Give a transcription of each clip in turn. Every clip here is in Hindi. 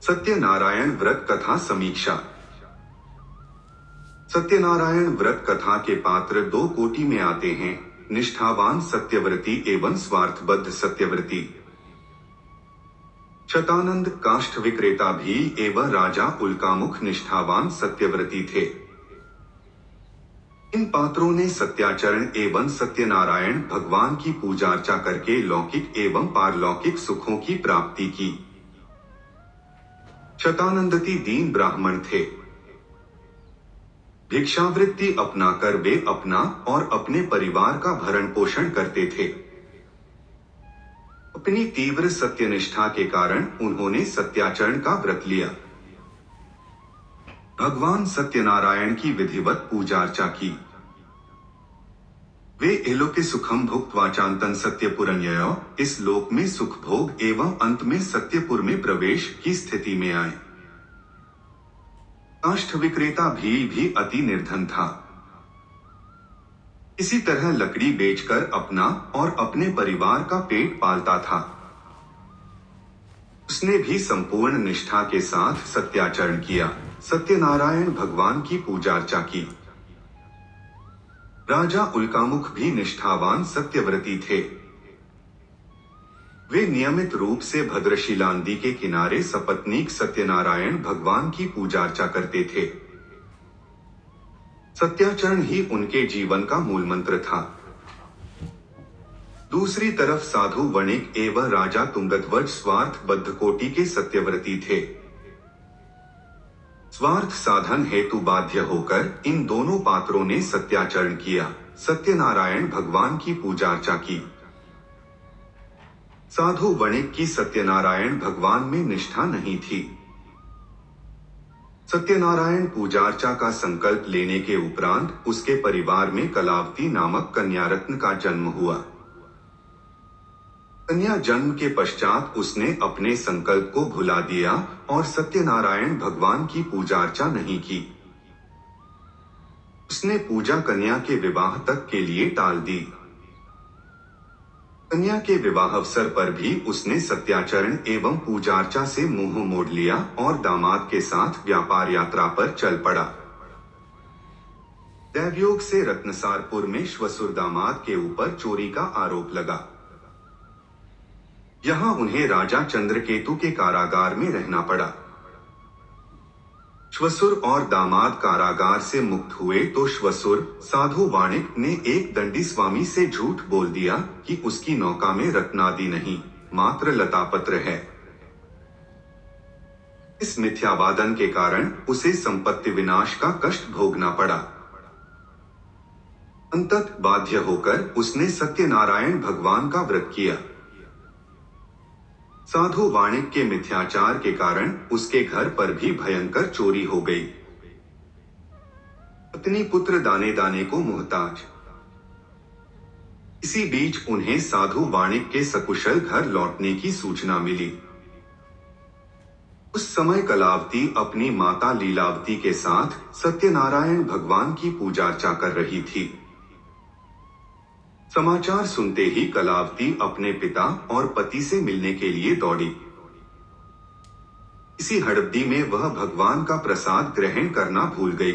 सत्यनारायण व्रत कथा समीक्षा। सत्यनारायण व्रत कथा के पात्र दो कोटि में आते हैं, निष्ठावान सत्यव्रती एवं स्वार्थबद्ध सत्यव्रती। शतानंद काष्ठ विक्रेता भी एवं राजा उल्कामुख निष्ठावान सत्यव्रती थे। इन पात्रों ने सत्याचरण एवं सत्यनारायण भगवान की पूजा अर्चा करके लौकिक एवं पारलौकिक सुखों की प्राप्ति की। शतानंदती दीन ब्राह्मण थे। भिक्षावृत्ति अपनाकर वे अपना और अपने परिवार का भरण पोषण करते थे। अपनी तीव्र सत्यनिष्ठा के कारण उन्होंने सत्याचरण का व्रत लिया। भगवान सत्यनारायण की विधिवत पूजा अर्चा की। वे इलोके सुखम भुक्त्वा चांतन सत्यपुरन्ययो, इस लोक में सुख भोग एवं अंत में सत्यपुर में प्रवेश की स्थिति में आए। काष्ठ विक्रेता भी अति निर्धन था। इसी तरह लकड़ी बेचकर अपना और अपने परिवार का पेट पालता था। उसने भी संपूर्ण निष्ठा के साथ सत्याचरण किया, सत्यनारायण भगवान की पूजा अर्चा की। राजा उल्कामुख भी निष्ठावान सत्यव्रती थे। वे नियमित रूप से भद्रशिला नदी के किनारे सपत्नीक सत्यनारायण भगवान की पूजा अर्चा करते थे। सत्याचरण ही उनके जीवन का मूल मंत्र था। दूसरी तरफ साधु वणिक एवं राजा तुंगध्वज स्वार्थबद्ध कोटि के सत्यव्रती थे। स्वार्थ साधन हेतु बाध्य होकर इन दोनों पात्रों ने सत्याचरण किया, सत्यनारायण भगवान की पूजा अर्चा की। साधु वणिक की सत्यनारायण भगवान में निष्ठा नहीं थी। सत्यनारायण पूजा अर्चा का संकल्प लेने के उपरांत उसके परिवार में कलावती नामक कन्यारत्न का जन्म हुआ। कन्या जन्म के पश्चात उसने अपने संकल्प को भुला दिया और सत्यनारायण भगवान की पूजा अर्चा नहीं की। उसने पूजा कन्या के विवाह तक के लिए टाल दी। कन्या के विवाह अवसर पर भी उसने सत्याचरण एवं पूजा अर्चा से मुंह मोड़ लिया और दामाद के साथ व्यापार यात्रा पर चल पड़ा। दैवयोग से रत्नसारपुर में श्वसुर दामाद के ऊपर चोरी का आरोप लगा। यहां उन्हें राजा चंद्रकेतु के कारागार में रहना पड़ा। श्वसुर और दामाद कारागार से मुक्त हुए तो श्वसुर साधु वाणिक ने एक दंडी स्वामी से झूठ बोल दिया कि उसकी नौका में रत्नादि नहीं, मात्र लतापत्र है। इस मिथ्यावादन के कारण उसे संपत्ति विनाश का कष्ट भोगना पड़ा। अंततः बाध्य होकर उसने सत्यनारायण भगवान का व्रत किया। साधु वाणिक के मिथ्याचार के कारण उसके घर पर भी भयंकर चोरी हो गई। पत्नी पुत्र दाने दाने को मुहताज। इसी बीच उन्हें साधु वाणिक के सकुशल घर लौटने की सूचना मिली। उस समय कलावती अपनी माता लीलावती के साथ सत्यनारायण भगवान की पूजा अर्चा कर रही थी। समाचार सुनते ही कलावती अपने पिता और पति से मिलने के लिए दौड़ी। इसी हड़बड़ी में वह भगवान का प्रसाद ग्रहण करना भूल गई।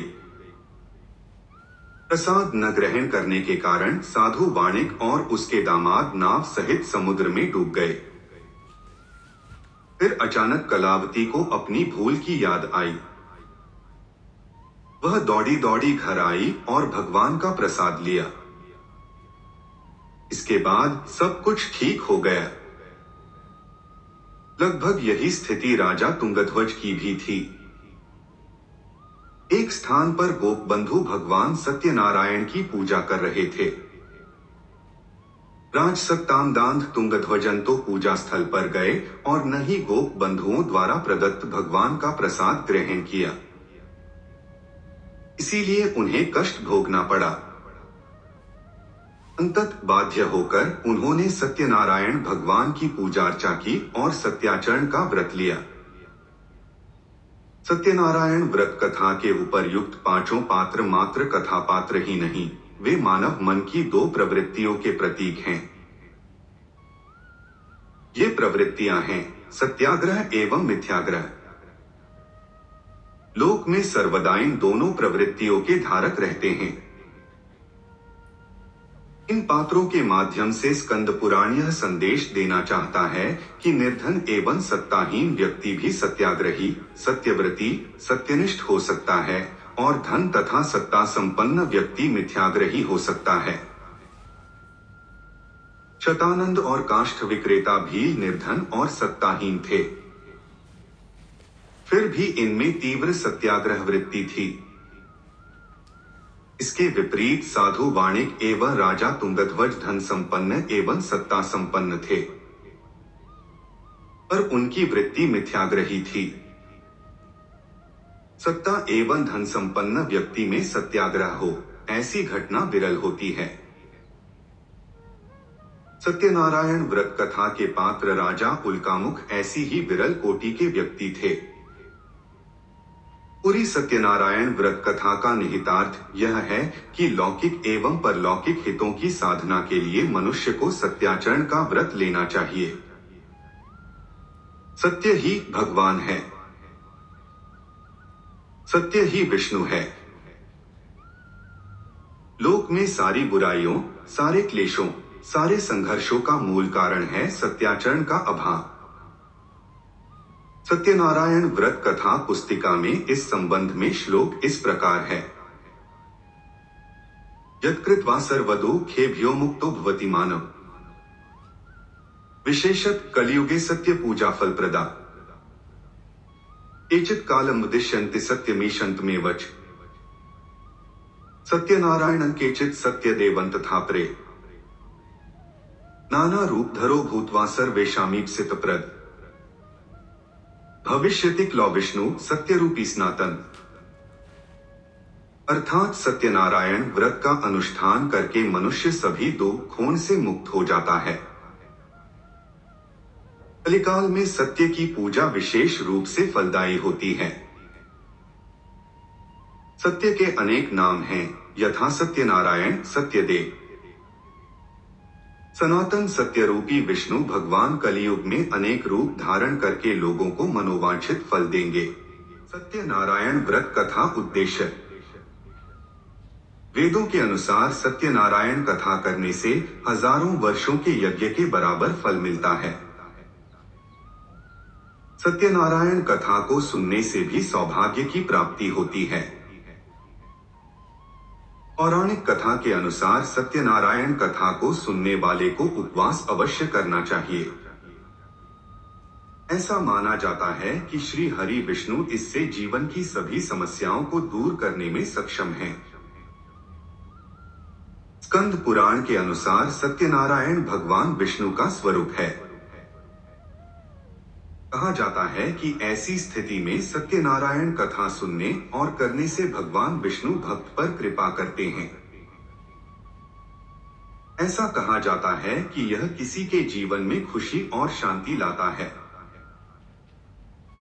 प्रसाद न ग्रहण करने के कारण साधु वाणिक और उसके दामाद नाव सहित समुद्र में डूब गए। फिर अचानक कलावती को अपनी भूल की याद आई। वह दौड़ी दौड़ी घर आई और भगवान का प्रसाद लिया। इसके बाद सब कुछ ठीक हो गया। लगभग यही स्थिति राजा तुंगध्वज की भी थी। एक स्थान पर गोपबंधु भगवान सत्यनारायण की पूजा कर रहे थे। राजसत्तामदांध तुंगध्वजन तो पूजा स्थल पर गए और न ही गोप बंधुओं द्वारा प्रदत्त भगवान का प्रसाद ग्रहण किया। इसीलिए उन्हें कष्ट भोगना पड़ा। अंततः बाध्य होकर उन्होंने सत्यनारायण भगवान की पूजा अर्चा की और सत्याचरण का व्रत लिया। सत्यनारायण व्रत कथा के उपर्युक्त पांचों पात्र मात्र कथा पात्र ही नहीं, वे मानव मन की दो प्रवृत्तियों के प्रतीक हैं। ये प्रवृत्तियां हैं सत्याग्रह एवं मिथ्याग्रह। लोक में सर्वदा इन दोनों प्रवृत्तियों के धारक रहते हैं। इन पात्रों के माध्यम से स्कंद पुराण यह संदेश देना चाहता है कि निर्धन एवं सत्ताहीन व्यक्ति भी सत्याग्रही, सत्यव्रती, सत्यनिष्ठ हो सकता है और धन तथा सत्ता संपन्न व्यक्ति मिथ्याग्रही हो सकता है। शतानंद और काष्ठ विक्रेता भी निर्धन और सत्ताहीन थे, फिर भी इनमें तीव्र सत्याग्रह वृत्ति थी। इसके विपरीत साधु वाणिक एवं राजा तुंगध्वज धन संपन्न एवं सत्ता संपन्न थे, पर उनकी वृत्ति मिथ्याग्रही थी। सत्ता एवं धन संपन्न व्यक्ति में सत्याग्रह हो, ऐसी घटना विरल होती है। सत्यनारायण व्रत कथा के पात्र राजा उल्कामुख ऐसी ही विरल कोटि के व्यक्ति थे। पूरी सत्यनारायण व्रत कथा का निहितार्थ यह है कि लौकिक एवं परलौकिक हितों की साधना के लिए मनुष्य को सत्याचरण का व्रत लेना चाहिए। सत्य ही भगवान है, सत्य ही विष्णु है। लोक में सारी बुराइयों, सारे क्लेशों, सारे संघर्षों का मूल कारण है सत्याचरण का अभाव। सत्यनारायण व्रत कथा पुस्तिका में इस संबंध में श्लोक इस प्रकार है। यत्कृत्वा सर्वदो खेभ्यो मुक्तो भवति मानव। विशेषत कलियुगे सत्य पूजा फल प्रदा। केचित् कालम् उद्दिश्यन्ति सत्यमीशन्तमेवच। सत्यनारायणं केचित् सत्यदेवं तथापरे। नाना रूप धरो भूत्वा सर्वेषामीप्सितप्रद। भविष्यति क्लौ विष्णु सत्य रूपी सनातन। अर्थात सत्यनारायण व्रत का अनुष्ठान करके मनुष्य सभी दुखों से मुक्त हो जाता है। कलिकाल में सत्य की पूजा विशेष रूप से फलदायी होती है। सत्य के अनेक नाम हैं, यथा सत्यनारायण, सत्यदेव। सनातन सत्य रूपी विष्णु भगवान कलियुग में अनेक रूप धारण करके लोगों को मनोवांछित फल देंगे। सत्यनारायण व्रत कथा उद्देश्य। वेदों के अनुसार सत्यनारायण कथा करने से हजारों वर्षों के यज्ञ के बराबर फल मिलता है। सत्यनारायण कथा को सुनने से भी सौभाग्य की प्राप्ति होती है। पौराणिक कथा के अनुसार सत्यनारायण कथा को सुनने वाले को उपवास अवश्य करना चाहिए। ऐसा माना जाता है कि श्री हरि विष्णु इससे जीवन की सभी समस्याओं को दूर करने में सक्षम हैं। स्कंद पुराण के अनुसार सत्यनारायण भगवान विष्णु का स्वरूप है। कहा जाता है कि ऐसी स्थिति में सत्यनारायण कथा सुनने और करने से भगवान विष्णु भक्त पर कृपा करते हैं। ऐसा कहा जाता है कि यह किसी के जीवन में खुशी और शांति लाता है।